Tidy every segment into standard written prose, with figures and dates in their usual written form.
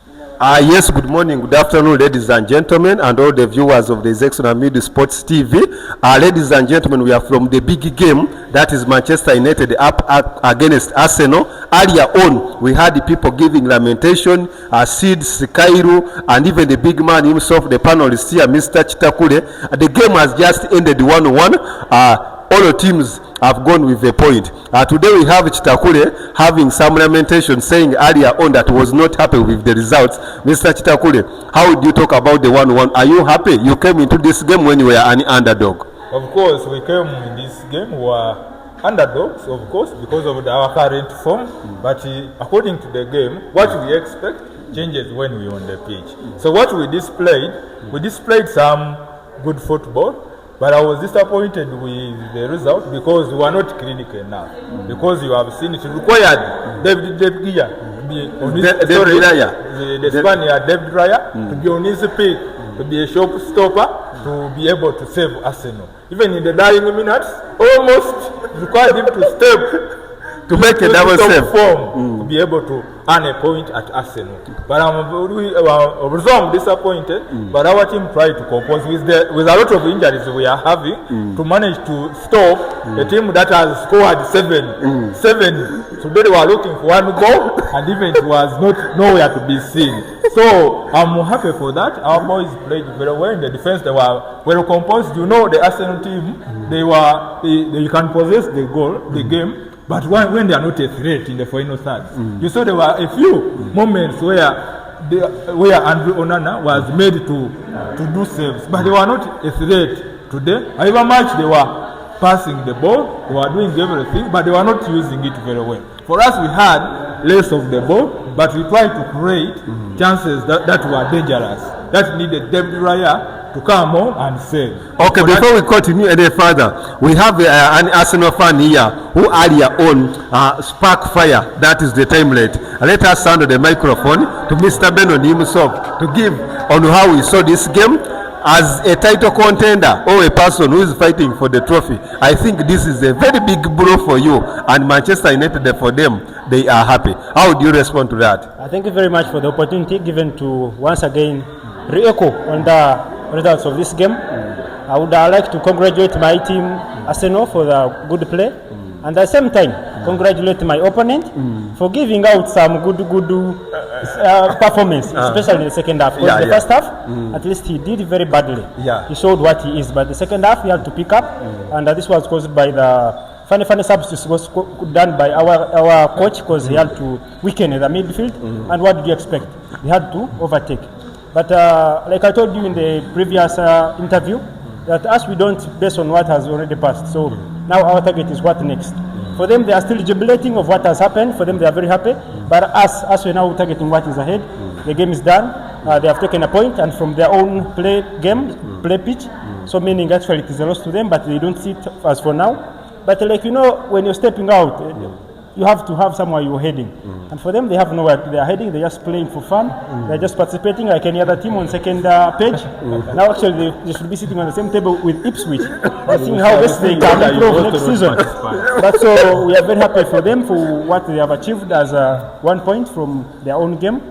Yes, good morning, good afternoon, ladies and gentlemen, and all the viewers of the Man Utd Sports TV. Ladies and gentlemen, we are from the big game, that is Manchester United up against Arsenal. Earlier on, we had the people giving lamentation, Sid, Kairu, and even the big man himself, the panelist here, Mr. Chitakule. The game has just ended 1-1. All the teams have gone with a point. Today we have Chitakule having some lamentation, saying earlier on that was not happy with the results. Mr. Chitakule, how do you talk about the 1-1? Are you happy? You came into this game when you were an underdog. Of course, we came in this game, we were underdogs, of course, because of our current form. But according to the game, what we expect changes when we on the pitch. So what we displayed some good football. But I was disappointed with the result because we were not clinical enough. Because you have seen it required David Raya, the Spaniard David Raya, to be on his peak, to be a showstopper, to be able to save Arsenal. Even in the dying minutes, almost required him to step to make a double save form to be able to earn a point at Arsenal. But I'm disappointed. But our team tried to compose with a lot of injuries we are having to manage to stop a team that has scored seven. So they were looking for one goal, and even it was nowhere to be seen. So I'm happy for that. Our boys played very well in the defense. They were well composed. You know, the Arsenal team, they can possess the game. But when they are not a threat in the final third, you saw there were a few moments where Andrew Onana was made to do saves, but they were not a threat today. However much they were passing the ball, they were doing everything, but they were not using it very well. For us, we had less of the ball, but we tried to create chances that were dangerous, that needed David Raya to come on and save. Okay, before we continue any further, we have an Arsenal fan here who earlier on spark fire, that is the timelet. Let us hand the microphone to Mr. Benon himself to give on how we saw this game as a title contender or a person who is fighting for the trophy. I think this is a very big blow for you, and Manchester United, for them, they are happy. How do you respond to that? Thank you very much for the opportunity given to once again re-echo on the results of this game. I would like to congratulate my team Arsenal for the good play, and at the same time congratulate my opponent for giving out some good performance, especially in the second half. Because the first half, at least he did very badly. He showed what he is, but the second half he had to pick up, and this was caused by the funny substitutes was done by our coach, because he had to weaken the midfield. And what did you expect? He had to overtake. But like I told you in the previous interview, that us we don't base on what has already passed. So now our target is what next. For them, they are still jubilating of what has happened. For them, they are very happy. But us we're now targeting what is ahead. The game is done. They have taken a point, and from their own play pitch. So meaning actually it is a loss to them, but they don't see it as for now. But like when you're stepping out, you have to have somewhere you're heading. And for them, they have nowhere they are heading. They're just playing for fun. They're just participating like any other team on second page. Now, actually, they should be sitting on the same table with Ipswich. I think how best they can improve next season. But so we are very happy for them for what they have achieved as 1 point from their own game.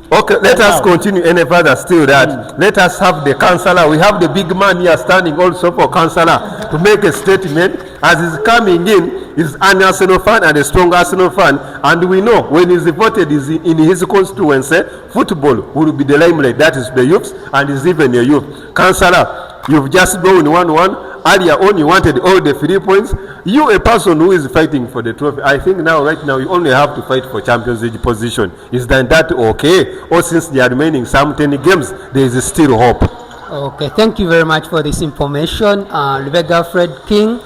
Okay, let us continue any further still that. Let us have the councillor. We have the big man here standing also for councillor to make a statement. As he's coming in, he's an Arsenal fan and a strong Arsenal fan. And we know when he's voted in his constituency, football will be the limelight. That is the youths, and is even the youth. Councillor, you've just blown 1-1. Earlier on, you wanted all the 3 points. You, a person who is fighting for the trophy, I think right now, you only have to fight for Champions League position. Is that okay? Or since there are remaining some 10 games, there is still hope? Okay, thank you very much for this information. Rebecca Fred King,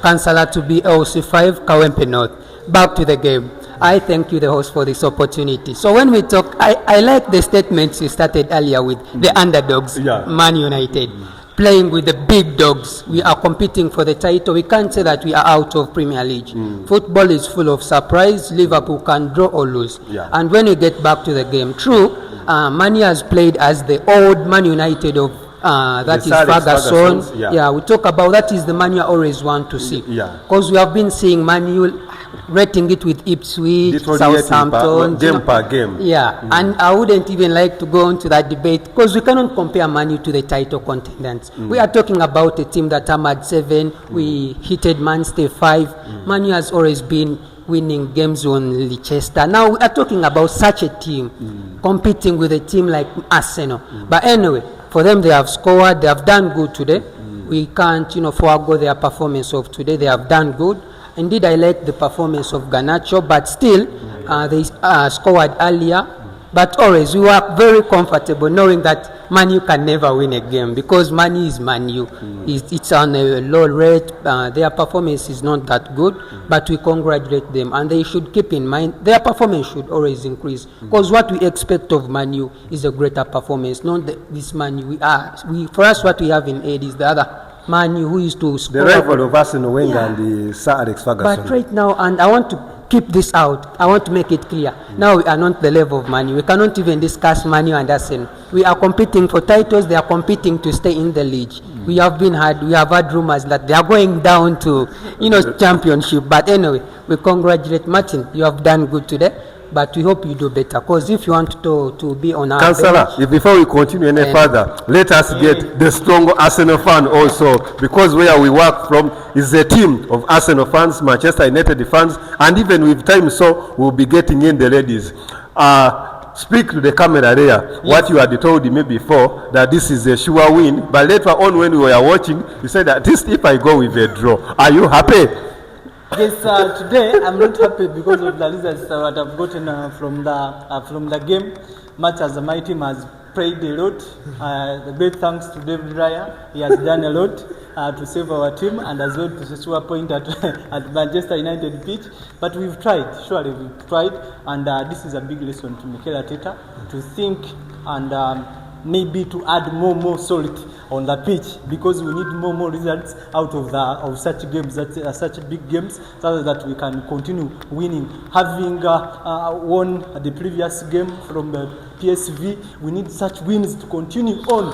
Councillor to be LC5, Kawempe North. Back to the game. I thank you, the host, for this opportunity. So when we talk, I like the statements you started earlier with the underdogs, Man United. Playing with the big dogs. We are competing for the title. We can't say that we are out of Premier League. Football is full of surprise. Liverpool can draw or lose. And when we get back to the game, true, Mani has played as the old Man United of that is Ferguson. We talk about that is the Man you always want to see. Because we have been seeing Man U rating it with Ipswich, This was Southampton. game per game. Yeah, and I wouldn't even like to go into that debate because we cannot compare Man U to the title contenders. We are talking about a team that hammered 7, we hitted Man City 5. Man U has always been winning games on Leicester. Now we are talking about such a team competing with a team like Arsenal. But anyway, for them they have scored, they have done good today. We can't, forego their performance of today. They have done good. Indeed, I like the performance of Garnacho, but still, they scored earlier. But always, we were very comfortable knowing that Man U can never win a game because Man U is Man U. It's on a low rate. Their performance is not that good, but we congratulate them. And they should keep in mind their performance should always increase because what we expect of Man U is a greater performance, not this Man U. For us, what we have in aid is the other Man U who used to score. The rival of Arsene Wenger and the Sir Alex Ferguson. But right now, and I want to keep this out. I want to make it clear. Now we are not the level of Man U. We cannot even discuss Man U and Arsenal. We are competing for titles. They are competing to stay in the league. We have had rumors that they are going down to, championship. But anyway, we congratulate Martin. You have done good today. But we hope you do better. Because if you want to be on our Councillor, before we continue any further, let us get the strong Arsenal fan also, because where we work from is a team of Arsenal fans, Manchester United fans, and even with time, so we'll be getting in the ladies. Speak to the camera there. What you had told me before, that this is a sure win, but later on when we were watching, you said that this if I go with a draw. Are you happy? Yes, today I'm not happy because of the results that I've gotten from the game. Much as my team has played a lot, the great thanks to David Raya. He has done a lot to save our team and as well to secure a point at Manchester United pitch. But we've tried, surely we've tried, and this is a big lesson to Mikel Arteta to think and maybe to add more salt on the pitch because we need more results out of such games, such big games, so that we can continue winning. Having won the previous game from the PSV, we need such wins to continue on.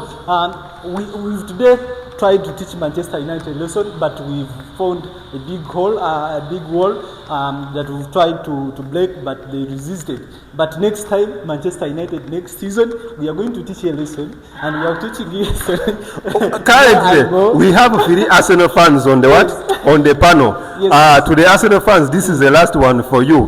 We've today tried to teach Manchester United a lesson, but we've found a big hole, a big wall that we've tried to break, but they resisted. But next time, Manchester United, next season, we are going to teach a lesson, and we are teaching you a lesson. Currently, we have 3 Arsenal fans on the on the panel. Yes. To the Arsenal fans, this is the last one for you.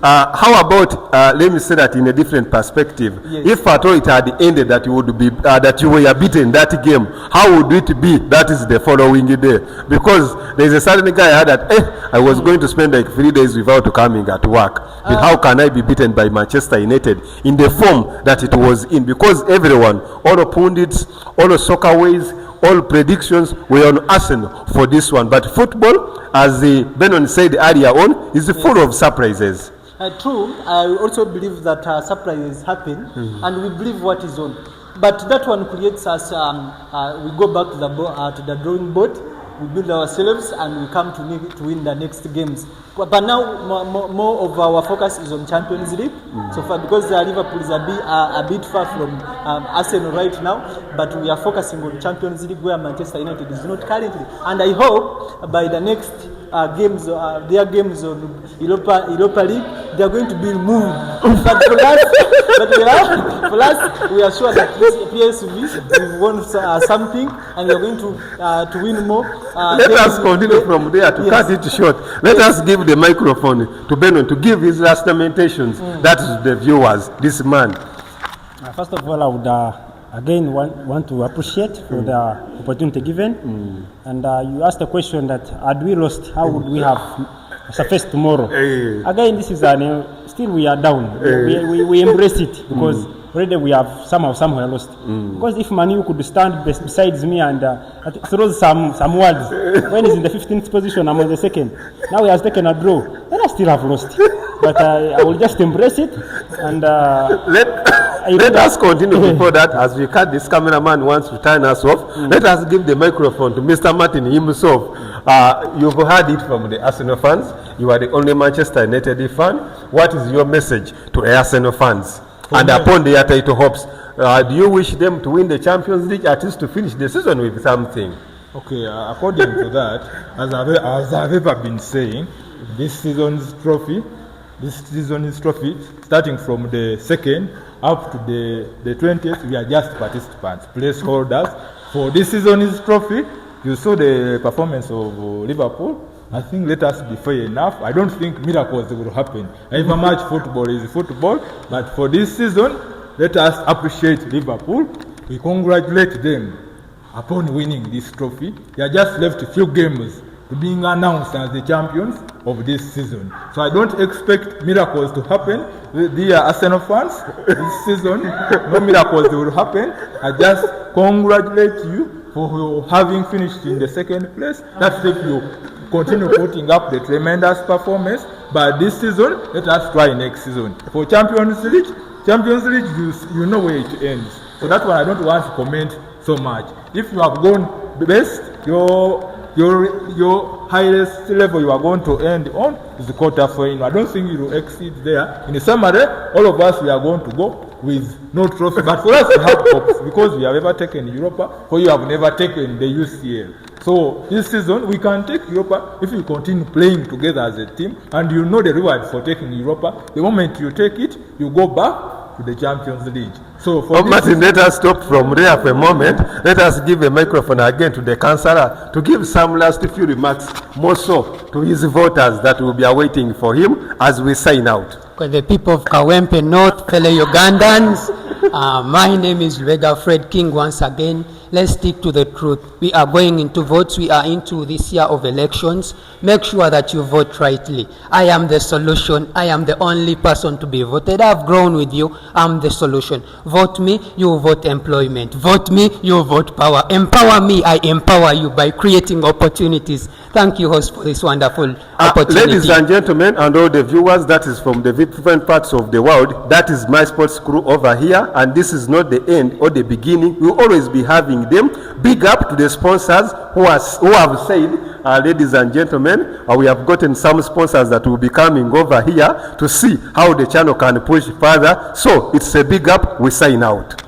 How about let me say that in a different perspective? Yes. If at all it had ended that you would be that you were beaten that game, how would it be? That is the following day, because there is a certain guy I had that I was going to spend like 3 days without coming at work. But how can I be beaten by Manchester United in the form that it was in? Because everyone, all the pundits, all the soccer ways, all predictions were on Arsenal for this one. But football, as Benon said earlier on, is full of surprises. True. I also believe that surprises happen, and we believe what is on. But that one creates us. We go back to the drawing board. We build ourselves, and we come to win the next games. But now more of our focus is on Champions League. So far, because Liverpool is a bit far from Arsenal right now, but we are focusing on Champions League where Manchester United is not currently. And I hope by the next games, their games on Europa League, they are going to be moved. But for us, we are sure that this PSV we've won something, and we are going to win more. Let us continue from there to cut it short. Let us give the microphone to Benon to give his last lamentations. That is the viewers, this man. First of all, I would again want to appreciate for the opportunity given. And you asked a question that had we lost, how would we have surfaced tomorrow? Again, this is still we are down. We embrace it because already we have somewhere lost. Because if Manu could stand besides me and throw some words, when he's in the 15th position, I'm on the 2nd. Now he has taken a draw. Then I still have lost. But I will just embrace it and let us continue before that. As we cut, this cameraman wants to turn us off. Let us give the microphone to Mr. Martin himself. You've heard it from the Arsenal fans. You are the only Manchester United fan. What is your message to Arsenal fans? And upon their title hopes, do you wish them to win the Champions League, at least to finish the season with something? Okay, according to that, as I've ever been saying, this season's trophy, starting from the 2nd up to the 20th, we are just participants, placeholders. For this season's trophy, you saw the performance of Liverpool. I think let us be fair enough. I don't think miracles will happen. Every match football is football, but for this season, let us appreciate Liverpool. We congratulate them upon winning this trophy. They are just left a few games to being announced as the champions of this season. So I don't expect miracles to happen. Dear Arsenal fans, this season, no miracles will happen. I just congratulate you for having finished in the 2nd place. That's if you continue putting up the tremendous performance. But this season, let us try next season. For Champions League, you know where it ends. So that's why I don't want to comment so much. If you have gone best, your highest level you are going to end on is the quarter final. I don't think you will exceed there. In summary, all of us we are going to go with no trophy. But for us, we have hopes because we have ever taken Europa. For you have never taken the UCL. So this season we can take Europa if we continue playing together as a team, and you know the reward for taking Europa. The moment you take it, you go back to the Champions League. So for Martin, let us stop from there for a moment. Let us give a microphone again to the councillor to give some last few remarks, more so to his voters that will be awaiting for him as we sign out. For the people of Kawempe North, fellow Ugandans, my name is Lubega Fred King once again. Let's stick to the truth. We are going into votes. We are into this year of elections. Make sure that you vote rightly. I am the solution. I am the only person to be voted. I've grown with you. I'm the solution. Vote me, you vote employment. Vote me, you vote power. Empower me, I empower you by creating opportunities. Thank you, host, for this wonderful opportunity. Ladies and gentlemen, and all the viewers that is from the different parts of the world, that is my sports crew over here, and this is not the end or the beginning. We will always be having them. Big up to the sponsors who have said, ladies and gentlemen, we have gotten some sponsors that will be coming over here to see how the channel can push further. So it's a big up. We sign out.